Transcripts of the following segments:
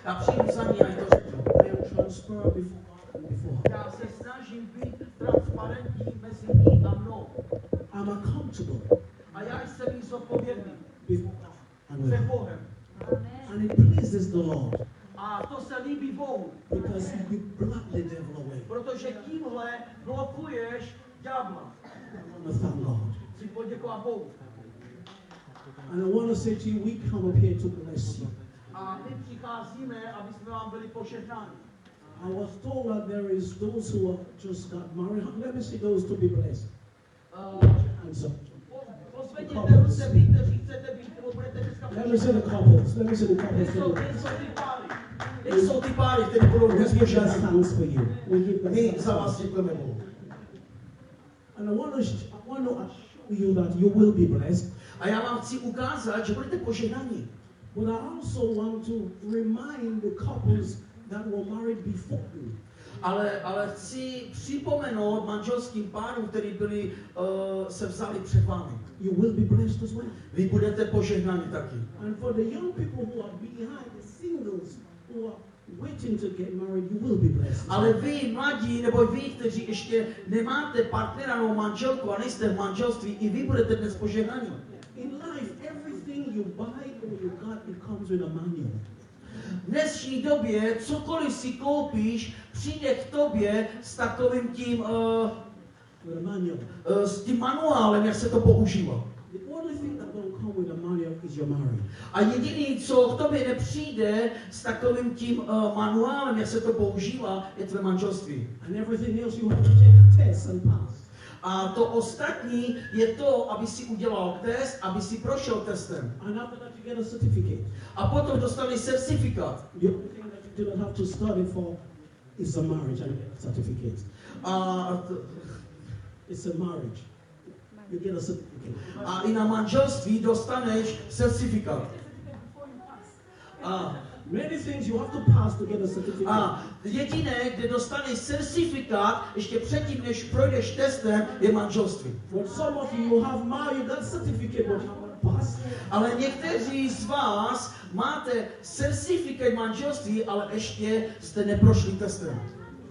Já přijdu za ní a to řeknu. I am transparent before God and before her. Já se snažím být transparentní mezi ní a mnou. I'm accountable A já jsem jí zodpovědný. before God and with Před her. Bohem. And it pleases the Lord A to se líbí Bohu. because you block the devil away. Protože tímhle blokuješ ďábla. I want to thank God. Chci poděkovat Bohu. And I want to say to you, we come up here to bless you. A my přicházíme, aby jsme vám byli požehnáni. I was told that there is those who have just got married. Let me see those to be blessed. Hands up. Pozvedněte ruce vy, kteří chcete být, nebo budete dneska Let me see the couples. Let me see the couples. Nejsou ty páry, které budou Let's dnes give God požehnáni. thanks for you. We give My God za vás thanks. děkujeme Bohu. And I want to assure you that you will be blessed. A já vám chci ukázat, že budete požehnáni. But I also want to remind the couples that were married before you. Ale chci připomenout manželským párům, kteří byli, se vzali před vámi. You will be blessed as well. Vy budete požehnáni taky. And for the young people who are behind, the singles who are waiting to get married, you will be blessed. Ale vy, mladí, nebo vy, kteří ještě nemáte partnera nebo manželku a nejste v manželství, i vy budete dnes požehnáni. In life, everything you buy or you got, it comes with a manual. V dnešní době cokoliv si koupíš, přijde k tobě s takovým tím, With a manual. s tím manuálem, jak se to používá. The only thing that don't come with a manual is your marriage. A jediný, co k tobě nepřijde s takovým tím manuálem, jak se to používá, je tvé manželství. And everything else you have to take a test and pass. A to ostatní je to, aby si udělal test, aby si prošel testem. And after that you get a certificate. A potom dostaneš certifikát. The only thing that you do not have to study for is a marriage and you get a certificate. It's a marriage. You get a certificate. A i na manželství dostaneš certifikát. Many things you have to pass to get a certificate. A jediné, kde dostaneš certifikát, ještě předtím, než projdeš testem, je manželství. But some of you have married, you got certificate, but you haven't passed. Ale někteří z vás máte certifikát manželství, ale ještě jste neprošli testem.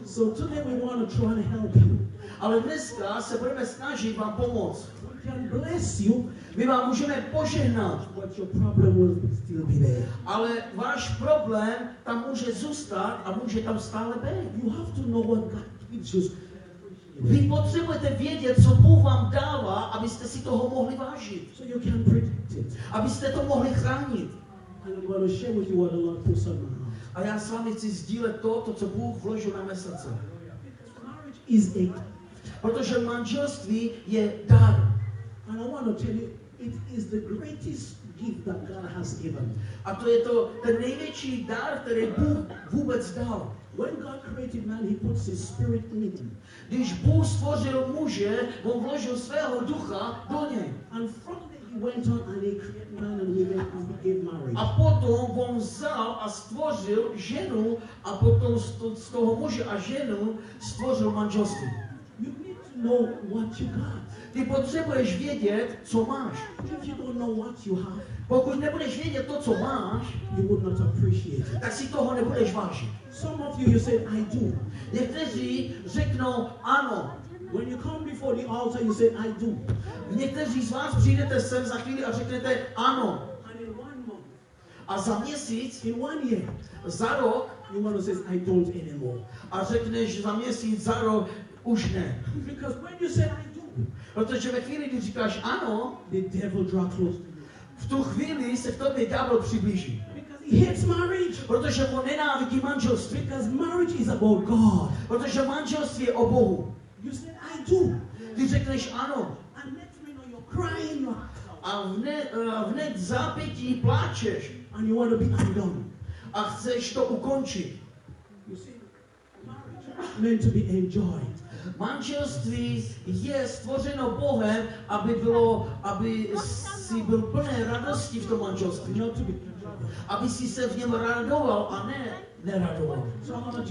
So today we want to try and help you. Ale dneska se budeme snažit vám pomoct. We can bless you, My vám můžeme požehnat, but your problem will still be there. ale váš problém tam může zůstat a může tam stále být. You have to know what God gives you. Vy potřebujete vědět, co Bůh vám dává, abyste si toho mohli vážit. So you can protect it. Abyste to mohli chránit. And I'm going to share with you what the Lord puts on my heart. A já s vámi chci sdílet to, co Bůh vložil na mé srdce. Marriage is a, Protože manželství je dar. and I want to tell you, it is the greatest gift that God has given. A to je to ten největší dar, který Bůh vůbec dal. When God created man, He puts His Spirit in him. Když Bůh stvořil muže, on vložil svého ducha do něj. And from there He went on and He created man and women and became married. A potom on vzal a stvořil ženu a potom z toho muže a ženu stvořil manželství. You need to know what you got. Ty potřebuješ vědět, co máš. If you don't know what you have, Pokud nebudeš vědět to, co máš, you would not appreciate it. tak si toho nebudeš vážit. Some of you say, I do. Někteří řeknou ano. When you come before the altar, you say, I do. Někteří z vás přijdete sem za chvíli a řeknete ano. And in 1 month, A za měsíc, in 1 year, za rok you want to say, I don't anymore. a řekneš za měsíc, za rok už ne. Because when you say, I do, Protože ve chvíli, kdy říkáš ano, the devil draw close to you. v tu chvíli se k tobě ďábel přiblíží. Because he hates marriage. Protože on nenávidí manželství. Because marriage is about God. Protože manželství je o Bohu. You say, I do. Ty řekneš ano. And next thing you know, you're crying. A hned zápětí pláčeš. And you want to be undone. A chceš to ukončit. You see, marriage is meant to be enjoyed. Manželství je stvořeno Bohem, aby si byl plné radosti v tom manželství. Not to be. Aby si se v něm radoval a ne neradoval. So I'm going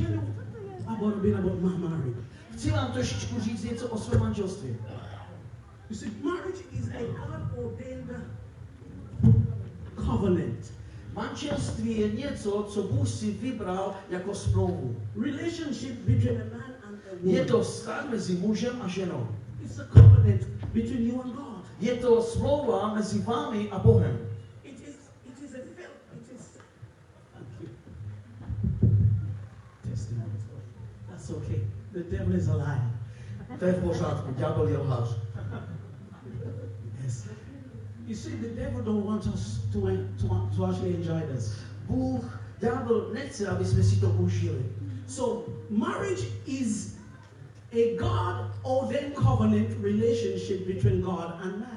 to tell you about my marriage. Chci vám trošičku říct něco o svém manželství. You see, marriage is a God-ordained covenant. Manželství je něco, co Bůh si vybral jako smlouvu. Relationship between a man and a woman. Je to vztah mezi mužem a ženou. It's a covenant between you and God. Je to smlouva mezi vámi a Bohem. It is a film. It is. Thank you. Testimony. That's okay. The devil is a liar. To je v pořádku, ďábel je lhář. Yes. You see, the devil don't want us to actually enjoy this. Ďábel nechce, aby jsme si to užili. So marriage is a God-ordained covenant relationship between God and man.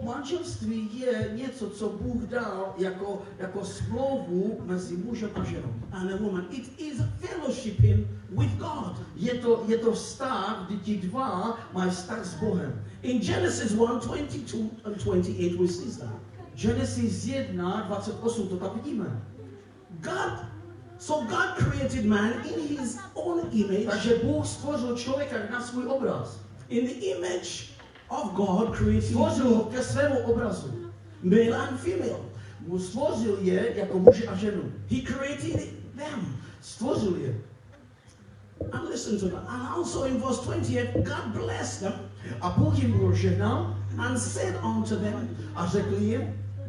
Manželství je něco, co Bůh dal jako smlouvu mezi mužem a ženou. And a woman. It is fellowshipping with God. Je to vztah, kdy ti dva mají vztah s Bohem. In Genesis 1:22 and 28 we see that. Genesis 1:28 to tam vidíme. God created man in his own image. Takže Bůh stvořil člověka na svůj obraz. In the image of God created stvořil ho ke svému obrazu. Male and female. Mu stvořil je jako muže a ženu. He created them. Stvořil je. And listen to that. And also in verse 28, God blessed them. A Bůh jim požehnal and said unto them, a řekl jim,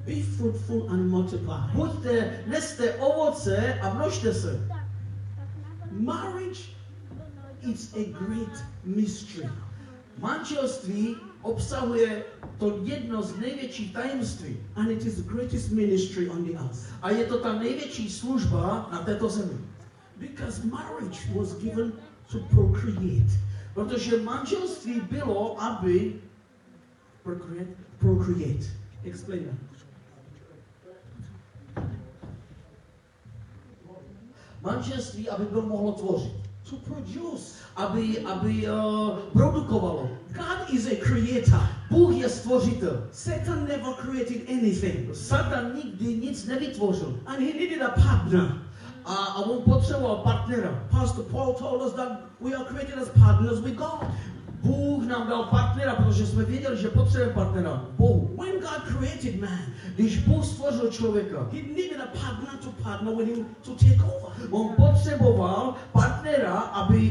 be fruitful and multiply. Buďte, neste ovoce a množte se. Marriage is a great mystery. Manželství obsahuje to jedno z největších tajemství. And it is the greatest ministry on the earth. A je to ta největší služba na této zemi. Because marriage was given to procreate. Protože manželství bylo, aby procreate. Explain that. Manželství, aby bylo mohlo tvořit. To produce. Aby produkovalo. God is a creator. Bůh je stvořitel. Satan never created anything. Satan nikdy nic nevytvořil. And he needed a partner. A on potřeboval partnera. Pastor Paul told us that we are created as partners with God. Bůh nám dal partnera, protože jsme věděli, že potřebujeme partnera. Bohu. When God created man, když Bůh stvořil člověka, he needed a partner to partner with him to take over. On potřeboval partnera,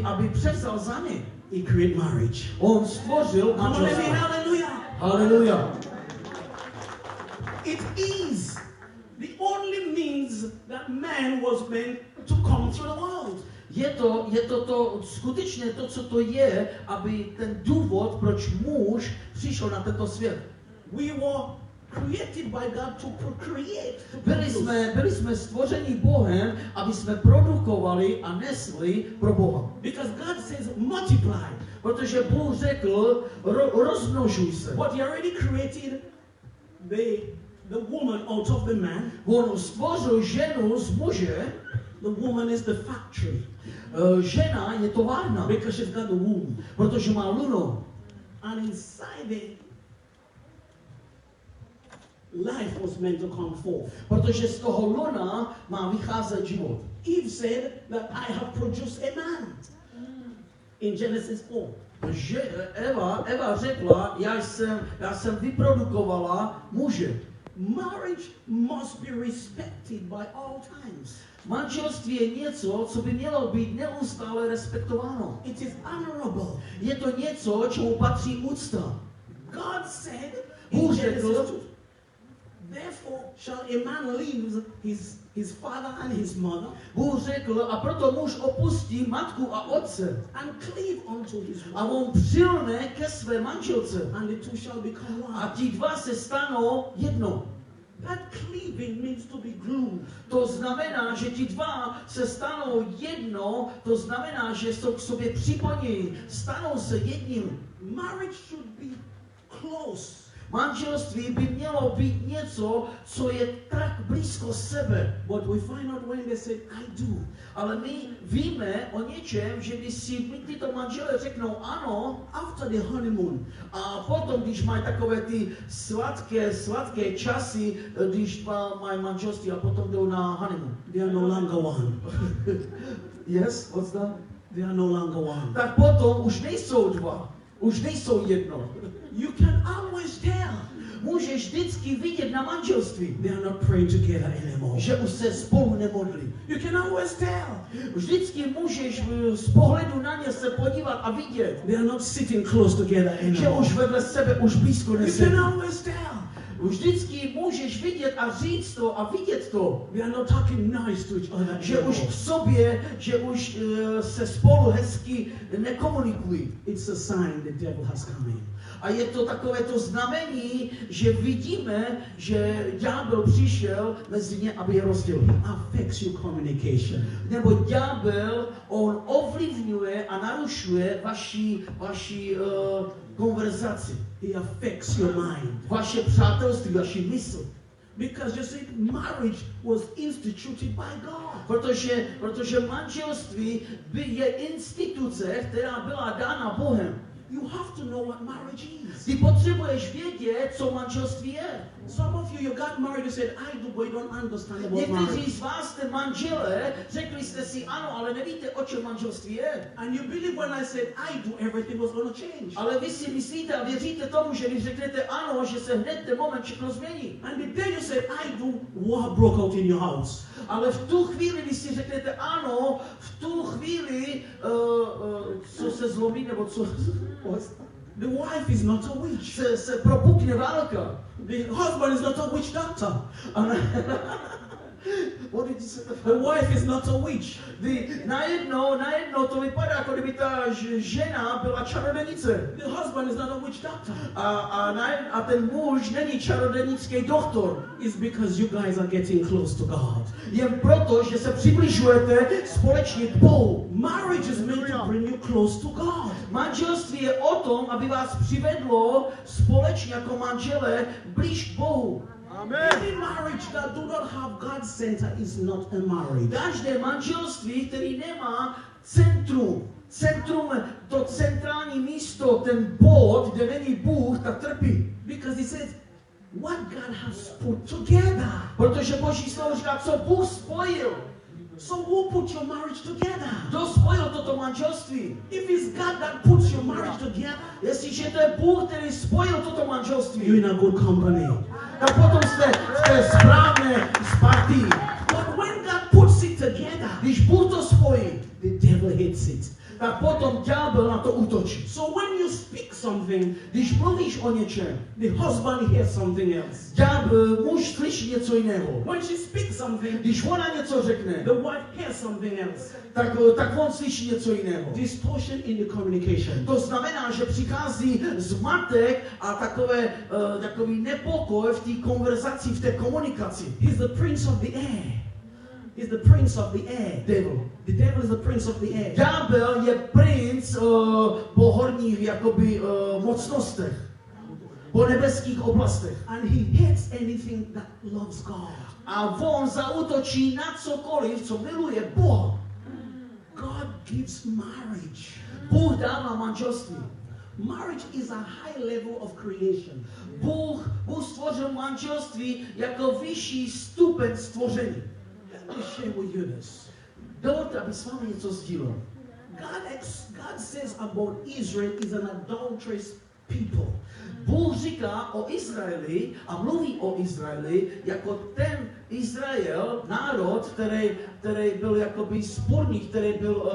aby převzal za ně. He created marriage. On stvořil manželství. Hallelujah. Hallelujah. It is the only means that man was meant to come through the world. Je to skutečně to, co to je, aby ten důvod, proč muž přišel na tento svět. We were created by God to procreate. Byli jsme stvořeni Bohem, aby jsme produkovali a nesli pro Boha. Because God says multiply. Protože Bůh řekl, rozmnožuj se. But he already created the woman out of the man. On stvořil ženu z muže. The woman is the factory. Žena je továrna. Because she's got the womb. Protože má luno. And inside it, life was meant to come forth. Protože z toho luna má vycházet život. Eve said that I have produced a man. In Genesis 4. Že Eva řekla, já jsem vyprodukovala muže. Marriage must be respected by all times. Manželství je něco, co by mělo být neustále respektováno. It is honorable. Je to něco, čemu patří úcta. God said Bůh řekl, therefore shall a man leave his father and his mother. Bůh řekl, a proto muž opustí matku a otce. And cleave unto his wife. A on přilne ke své manželce. And the two shall become one. A ti dva se stanou jedno. That cleaving means to be glued. To znamená, že ti dva se stanou jedno, to znamená, že jsou k sobě připojení, stanou se jedním. Marriage should be close. Manželství by mělo být něco, co je tak blízko sebe. But we find out when they say I do. Ale my víme o něčem, že když si tyto manželé řeknou ano, after the honeymoon, a potom, když mají takové ty sladké časy, když mají manželství a potom jdou na honeymoon. They are no longer one. Yes, what's that? They are no longer one. Tak potom už nejsou dva. Už nejsou jedno. You can always tell. můžeš vždycky vidět na manželství, they are not praying together anymore. že už se spolu nemodlí. You can always tell. Vždycky můžeš z pohledu na ně se podívat a vidět, They are not sitting close together že anymore. už vedle sebe už blízko You nesedí. can always tell. Vždycky můžeš vidět a říct to a vidět to, They are not talking nice to each other že už anymore. v sobě, že už se spolu hezky nekomunikují. It's a sign the devil has come in. A je to takové to znamení, že vidíme, že ďábel přišel mezi ně, aby je rozdělil. Affects your communication. Nebo ďábel, on ovlivňuje a narušuje vaši konverzaci. He affects your mind. Vaše přátelství, vaši mysl. Because you see, marriage was instituted by God. Protože manželství je instituce, která byla dána Bohem. You have to know what marriage is. Ty potřebuješ vědět, co manželství je. Some of you got married and said, I do, but you don't understand about Někteří marriage. z vás jste manželé, řekli jste si ano, ale nevíte, o čem manželství je. And you believe when I said I do, everything was going to change. Ale vy si myslíte a věříte tomu, že když řeknete ano, že se hned ten moment všechno změní. And the day you said I do, war broke out in your house. Ale v tu chvíli, když si řeknete ano, v tu chvíli, co se zlomí, nebo co The wife is not a witch. se propukne válka. The husband is not a witch doctor. What did you say? The wife is not a witch. Najednou to vypadá, jako kdyby ta žena byla čarodějnice. The husband is not a witch doctor. A ten muž není čarodějnický doktor. It's because you guys are getting close to God. Jen proto, že se přibližujete společně k Bohu. Marriage is meant to bring you close to God. Manželství je o tom, aby vás přivedlo společně jako manželé blíž k Bohu. Any marriage that do not have God's center is not a marriage. Každé manželství, který nemá centrum, to centrální místo, ten bod, kde není Bůh, tak trpí. Because he says, what God has put together. Protože Boží slovo říká, co Bůh spojil. So who put your marriage together? Kdo spojil toto manželství? If it's God that puts your marriage together, Jestliže to je Bůh, který spojil toto manželství, you're in a good company. tak potom jste správné z partii. But when God puts it together, Když Bůh to spojí, the devil hates it. tak potom ďábel na to útočí. So when you speak something, Když mluvíš o něčem, the husband hears something else. muž slyší něco jiného. When she speaks something, Když ona něco řekne, the wife hears something else. tak on slyší něco jiného. Distortion in the communication. To znamená, že přichází zmatek a takový nepokoj v té konverzaci, v té komunikaci. He's the prince of the air. He's the prince of the air. Devil. The devil is the prince of the air. Ďábel je princ po horních mocnostech, po nebeských oblastech. And he hates anything that loves God. A on zaútočí na cokoliv, co miluje Boha. God gives marriage. Bůh dává manželství. Marriage is a high level of creation. Bůh stvořil manželství jako vyšší stupeň stvoření. Let me share with you this. Dovolte, aby s vámi něco sdílel. God says about Israel is an adulterous people. Bůh říká o Izraeli a mluví o Izraeli jako ten Izrael, národ, který byl jakoby sporný, který byl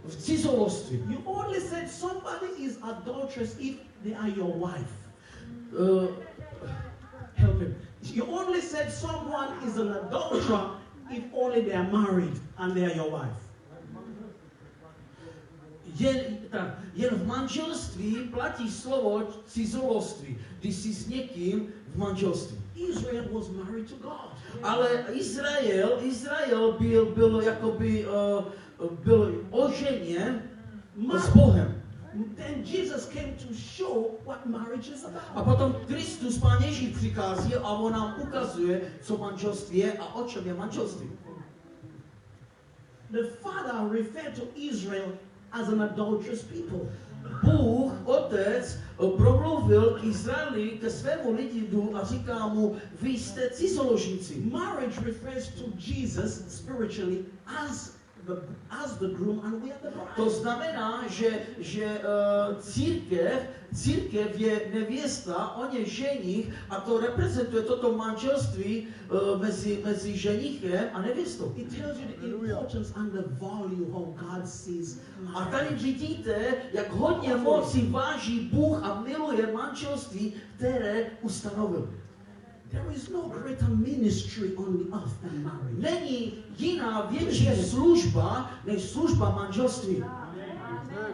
v cizolosti. You only said somebody is adulterous if they are your wife. Help him. You only said someone is an adulterer if only they are married and they are your wife. Jen v manželství platí slovo cizoloství, když jsi s někým v manželství. Israel was married to God. Ale Izrael byl oženěn s Bohem. Then Jesus came to show what marriage is about. A potom Kristus, Pán Ježíš, přichází a on nám ukazuje, co manželství je a o čem je manželství. The Father referred to Israel as an adulterous people. Bůh, Otec, promluvil k Izraeli, ke svému lidu a říká mu, vy jste cizoložníci. Marriage refers to Jesus spiritually as as the groom and we are the bride. To znamená, že církev je nevěsta, on je ženich a to reprezentuje toto manželství mezi ženichem a nevěstou. It tells you the importance and the value how God sees marriage. A tady vidíte, jak hodně moci váží Bůh a miluje manželství, které ustanovil. There is no greater ministry on the earth than marriage. Není jiná větší služba než služba manželství.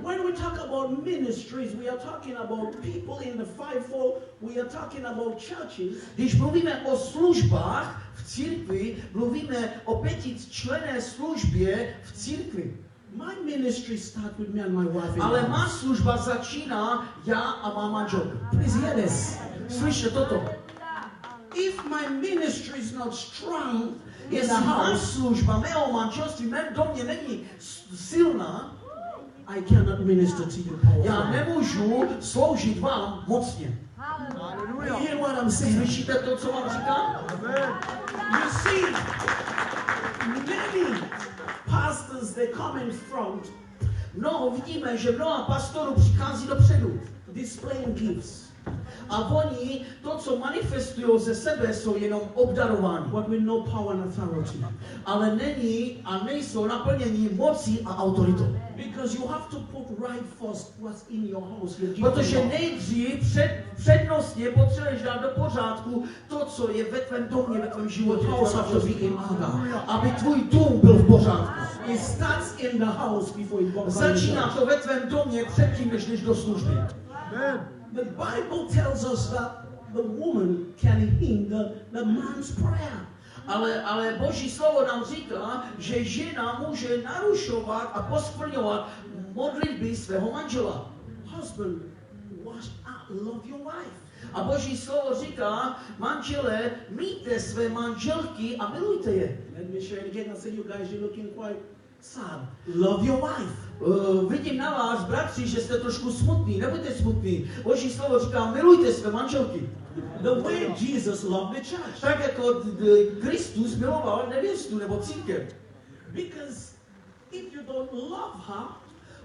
When we talk about ministries, we are talking about people in the fivefold. We are talking about churches. Když mluvíme o službách v církvi, mluvíme o pětičlenné službě v církvi. My ministry starts with me and my wife. Ale má služba začíná já a má manželka. Please hear this. Slyšte toto. If my ministry is not strong in the Jestli má house, služba mého manželství v mém domě není silná, I cannot minister to you já powerfully. nemůžu sloužit vám mocně. You hear what I'm saying? Slyšíte to, co vám říkám? You see, many pastors, they come in front Vidíme, že mnoha pastorů přichází dopředu. displaying gifts, A oni, to, co manifestují ze sebe, jsou jenom obdarování. but with no power and authority. Ale nejsou naplnění mocí a autoritou. Because you have to put right first what's in your house. You give Protože the Lord. nejdřív přednostně potřebuješ dát do pořádku to, co je ve tvém domě, ve tvém životě. Your house has to be in order. Aby tvůj dům byl v pořádku. It starts in the house before it goes on. Začíná to ve tvém domě předtím, než jdeš do služby. The Bible tells us that the woman can hinder the man's prayer. Ale Boží slovo nám říká, že žena může narušovat a poskvrňovat modlitby svého manžela. Husband, love your wife. A Boží slovo říká, manželé, míjte své manželky a milujte je. Let me share it again. I say, you guys, you're looking quite sad. Love your wife. Vidím na vás, bratři, že jste trošku smutní. Nebuďte smutní. Boží slovo říká, milujte své manželky. The way Jesus loved the church. Tak jako Kristus miloval nevěstu nebo církev. Because if you don't love her,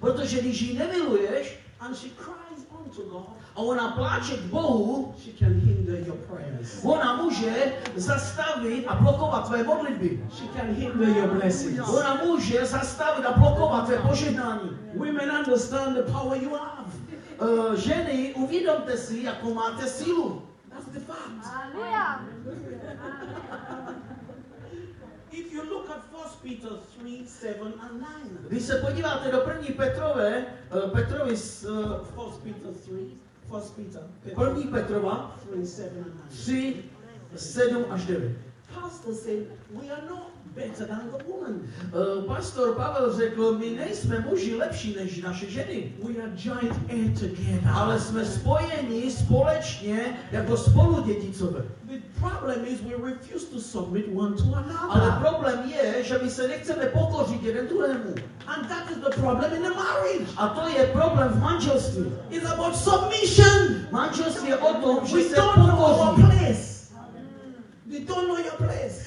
Protože když ji nemiluješ and she cries unto God, a ona pláče k Bohu, she can hinder your prayers. ona může zastavit a blokovat tvé modlitby. She can hinder your blessings. Ona může zastavit a blokovat tvé požehnání. Women understand the power you have. Ženy, uvědomte si, jakou máte sílu. That's the fact. Hallelujah. If you look at 1 Peter 3, 7 and 9. Když se podíváte do 1. Petrovi 1. Petrova 3, 7 and 9. 3, 7 až 9. Pastor said, we are not better than the woman. Pastor Pavel řekl, my nejsme muži lepší než naše ženy, We are joint heir together. ale jsme spojeni společně jako spoludědicové. The problem is we refuse to submit one to Ale another. problém je, že my se nechceme pokořit jeden druhému. And that is the problem in the marriage. A to je problém v manželství. It's about submission. Manželství je o tom, že We se don't know our pokoří. place. We don't know your place.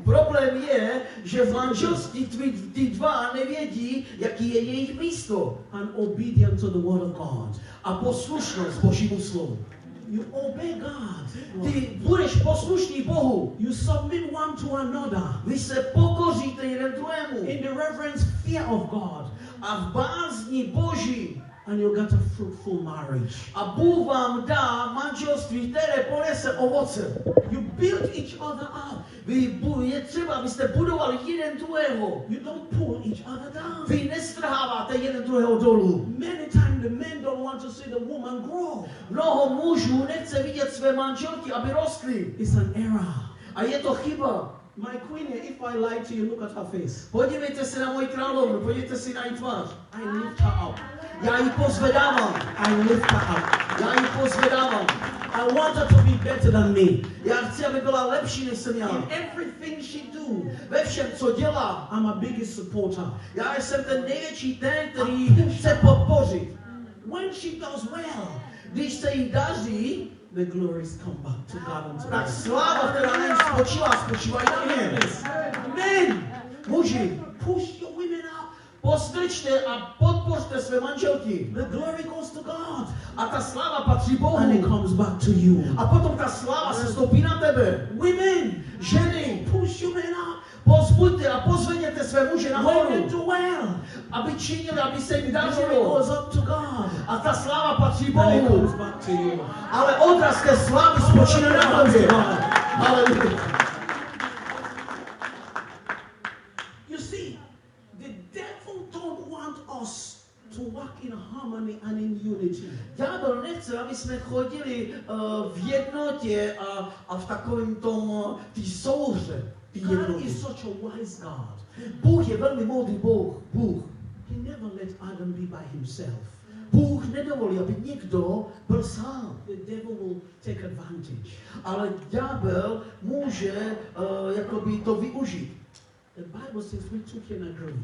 Problém je, že v manželství ty dva nevědí, jaký je jejich místo. And obedient to the word of God. A poslušnost Božímu slovu. You obey God. Ty budeš poslušný Bohu. You submit one to another. Vy se pokoříte jeden druhému. In the reverence, fear of God. A v bázni Boží. And you got a fruitful marriage. A Bůh vám dá manželství, které ponese ovoce. You build each other up. Je třeba, abyste budovali jeden druhého. You don't pull each other down. Vy nestrháváte jeden druhého dolů. Many times the men don't want to see the woman grow. Mnoho mužů nechce vidět své manželky, aby rostly. It's an error. A je to chyba. My queen here, if I lie to you, look at her face. Podívejte se na moji královnu, podívejte si na její tvář. I lift her up. Já ji pozvedávám. I lift her up. Já ji pozvedávám. I want her to be better than me. Já chci, aby byla lepší, než jsem já. In everything she do, Ve všem, co dělá. I'm a biggest supporter. Já jsem ten největší ten, který chce podpořit. When she does well, Když se jí daří, the glories come back to God and to tak us. sláva, která na ní spočívá i na mě. Men, Muži, push your women out. postrčte a podpořte své manželky. The glory goes to God. A ta sláva patří Bohu. And it comes back to you. A potom ta sláva se stoupí na tebe. Women, Ženy, push your men out. pozbuďte a pozvedněte své muže nahoru. Women do well. Aby činili, aby se jim Glory dařilo. goes up to God. A ta sláva patří And it Bohu. comes back to you. Ale odraz té slávy spočíná na tobě. Haleluja. You see, the devil don't want us to walk in harmony and in unity. Ďábel nechce, aby jsme chodili v jednotě a v takovém tom té souhře. God is such a wise God. Bůh je velmi moudrý Bůh. He never let Adam be by himself. Bůh nedovolí, aby někdo byl sám. The devil will take advantage. Ale ďábel může jakoby to využít. The Bible says we two can agree.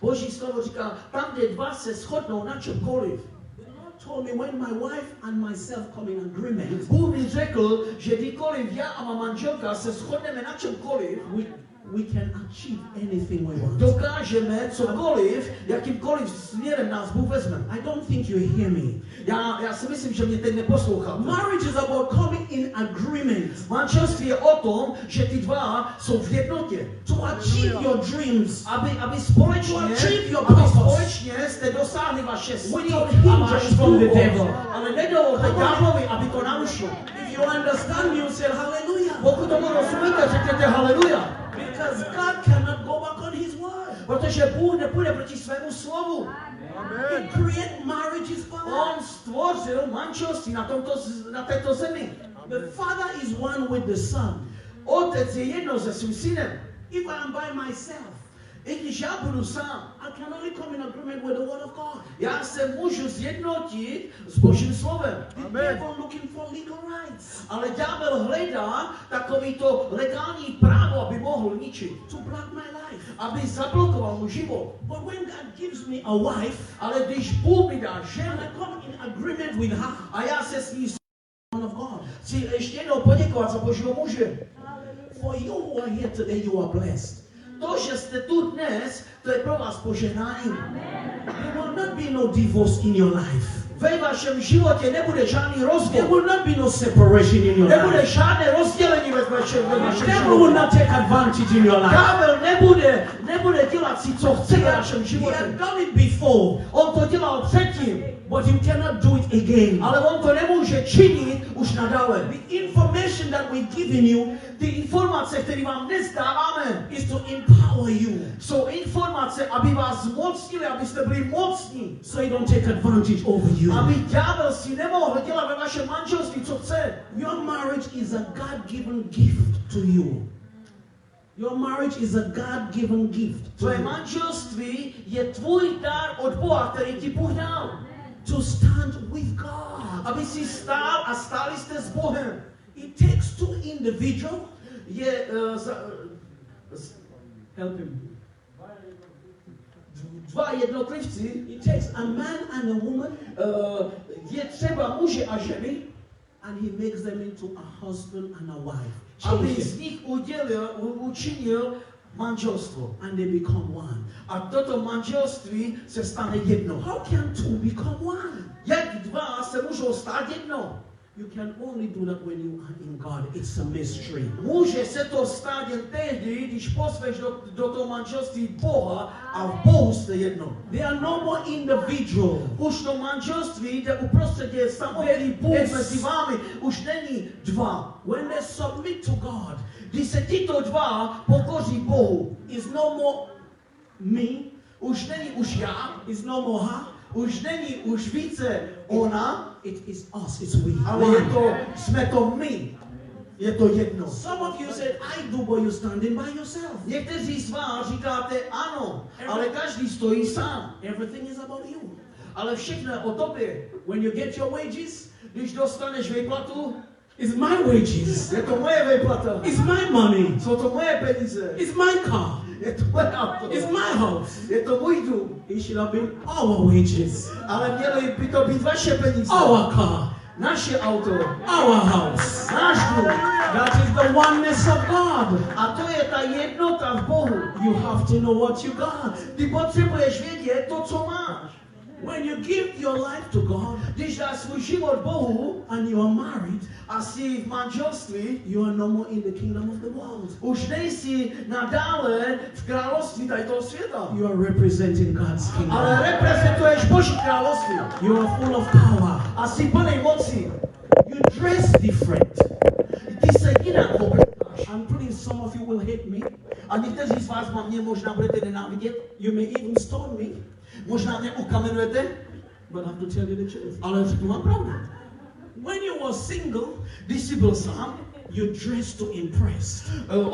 Boží slovo říká, tam, kde dva se shodnou na čemkoliv. The Lord told me when my wife and myself come in agreement, Bůh mi řekl, že kdykoliv já a má manželka se shodneme na čemkoliv, we can achieve anything we want. dokážeme cokoliv, jakýmkoliv směrem nás Bůh vezme. I don't think you hear me. Já si myslím, že mě teď neposloucháte. Marriage is about coming in agreement Manželství je o tom, že ty dva jsou v jednotě. to achieve your dreams. Aby společně, To achieve your aby purpose. společně jste dosáhli vaše sny Without a váš hindrance from the devil. původ. Ale nedovolte ďáblovi, aby to narušil. If you understand me, you say hallelujah. Pokud tomu rozumíte, řekněte haleluja. Because God cannot go back on his word. Protože Bůh nepůjde proti svému slovu. He created marriages for us. On stvořil manželství na této zemi. The Father is one with the Son. Otec je jedno se svým synem. If I am by myself, I když já budu sám, I can only come in agreement with the word of God. já se můžu zjednotit s Božím slovem. The devil looking for legal rights Ale ďábel hledá takovýto legální právo, aby mohl ničit. to block my life. Aby zablokoval můj život. But when God gives me a wife, Ale když Bůh mi dá and ženu I come in agreement with her, a já se s ní son of God. chci ještě jednou poděkovat za Božího muže. For you who are here today, you are blessed. To, že jste tu dnes, to je pro vás požehnání. There will not be no divorce in your life. Ve vašem životě nebude žádný There rozvod. will not be no separation in your Nebude life. žádné rozdělení ve vašem The devil will životě. not take advantage in your life. Ďábel nebude dělat si, co chce v vašem He životě. had done it before, On to dělal předtím, but he cannot do it again. ale on to nemůže činit už nadále. The information that we're giving you Ty informace, které vám dnes dáváme, is to empower you, jsou informace, aby vás zmocnili, abyste byli mocní. so he don't take advantage over you. Aby ďábel si nemohl dělat ve vašem manželství, co chce. Your marriage is a God-given gift to you. Your marriage is a God-given gift to Tvoje you. manželství je tvůj dar od Boha, který ti Bůh dal. To stand with God. Aby si stál a stáli jste s Bohem. It takes two individuals. Help him. Dva jednotlivci, It takes a man and a woman, je třeba muže a ženy, and he makes them into a husband and a wife. aby Change z them. nich učinil manželstvo. And they become one. A toto manželství se stane jedno. How can two become one? Jak dva se můžou stát jedno? You can only do that when you are in God. It's a mystery. Může se to stát jen tehdy, když pozveš do toho manželství Boha a v Bohu jste jedno. They are no more individual. Už to manželství, kde uprostřed je samotný Bůh mezi vámi, už není dva. When they submit to God, Když se tyto dva pokoří Bohu, it's no more me, už není už já, it's no more her, už není už více ona, it is us, it's we. ale jsme to my. Je to jedno. Some of you said, I do, but you're standing by yourself. Někteří z vás říkáte ano, ale každý stojí sám. Everything is about you. Ale všechno je o tobě. When you get your wages, Když dostaneš výplatu, it's my wages. je to moje výplata. It's my money. Jsou to moje peníze. It's my car. Je to moje auto. It's my house. Je to můj dům. It should have been our wages. Ale měly by to být vaše peníze. Our car. Naše auto. Our house. Náš dům. That is the oneness of God. A to je ta jednota v Bohu. You have to know what you got. Ty potřebuješ vědět to, co máš. When you give your life to God, Když dáš svůj život Bohu and you are married, a jsi v manželství, you are no more in the kingdom of the world. už nejsi nadále v království tady toho světa. You are representing God's kingdom. Ale reprezentuješ Boží království. You are full of power. A jsi plný moci. You dress different. Ty se jinak oblékáš. And please, some of you will hate me. A někteří z vás mě možná budete nenávidět. You may even stone me. Možná mě ukamenujete. But I have to tell you the truth. Ale řeknu vám pravdu. When you were single, Když jsi byl sám, you dressed to impress.